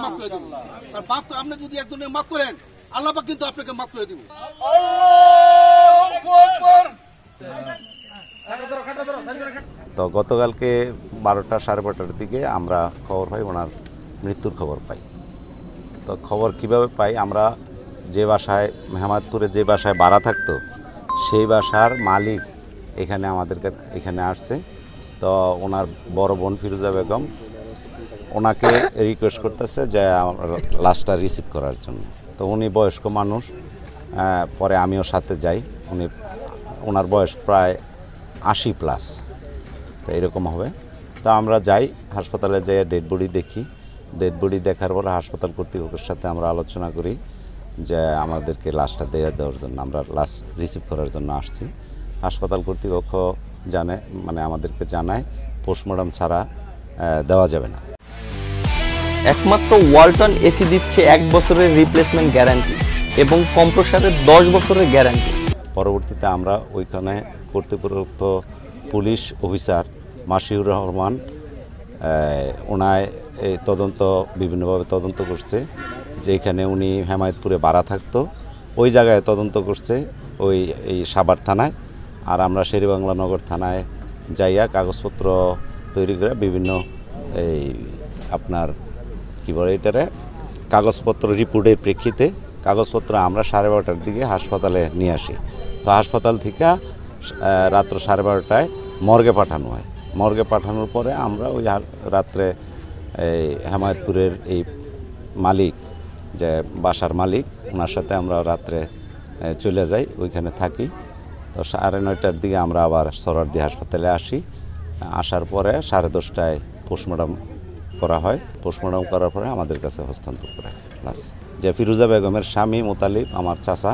মাফ করে দেবো। আর মাফ আপনি যদি একজনের মাফ করেন, আল্লাহ পাক কিন্তু আপনাকে মাফ করে দেবো। তো গতকালকে 12টা সাড়ে 12টার দিকে আমরা খবর পাই, ওনার মৃত্যুর খবর পাই। তো খবর কিভাবে পাই, আমরা যে বাসায় মেহমাদপুরে যে বাসায় ভাড়া থাকতো সেই বাসার মালিক এখানে আমাদেরকে এখানে আসছে। তো ওনার বড় বোন ফিরোজা বেগম ওনাকে রিকোয়েস্ট করতেছে যে আমার লাশটা রিসিভ করার জন্য। তো উনি বয়স্ক মানুষ, পরে আমিও সাথে যাই। ওনার বয়স প্রায় 80+, তো এরকম হবে। তো আমরা যাই হাসপাতালে, যাই ডেড বডি দেখি। ডেড বডি দেখার পর হাসপাতাল কর্তৃপক্ষের সাথে আমরা আলোচনা করি যে আমাদেরকে লাশটা দেওয়ার জন্য, আমরা লাশ রিসিভ করার জন্য আসছি। হাসপাতাল কর্তৃপক্ষ আমাদেরকে জানায় পোস্টমর্টম ছাড়া দেওয়া যাবে না। একমাত্র ওয়ালটন এসি দিচ্ছে 1 বছরের রিপ্লেসমেন্ট গ্যারান্টি এবং কম্প্রেসারের 10 বছরের গ্যারান্টি। পরবর্তীতে আমরা ওইখানে কর্তৃপক্ষ পুলিশ অফিসার মাসিউর রহমান ওনায় বিভিন্নভাবে তদন্ত করছে, যে এখানে উনি হেমায়েতপুরে ভাড়া থাকতো, ওই জায়গায় তদন্ত করছে এই সাভার থানায়। আর আমরা শেরেবাংলা নগর থানায় যাইয়া কাগজপত্র তৈরি করে বিভিন্ন আপনার কী বলে এটারে কাগজপত্র রিপোর্টের প্রেক্ষিতে কাগজপত্র আমরা 12:30টার দিকে হাসপাতালে নিয়ে আসি। তো হাসপাতাল থেকে রাত্র 12:30টায় মর্গে পাঠানো হয়। মর্গে পাঠানোর পরে আমরা ওই রাত্রে হেমায়েতপুরের এই মালিক, যে বাসার মালিক, ওনার সাথে আমরা রাত্রে চলে যাই, ওইখানে থাকি। তো 9:30টার দিকে আমরা আবার সোহরাওয়ার্দী হাসপাতালে আসি। আসার পরে 10:30টায় পোস্টমর্টম করা হয়। পোস্টমর্টম করার পরে আমাদের কাছে হস্তান্তর করে প্লাস যে ফিরোজা বেগমের স্বামী মোতালিব আমার চাচা,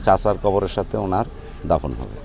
চাচার কবরের সাথে ওনার দাফন হবে।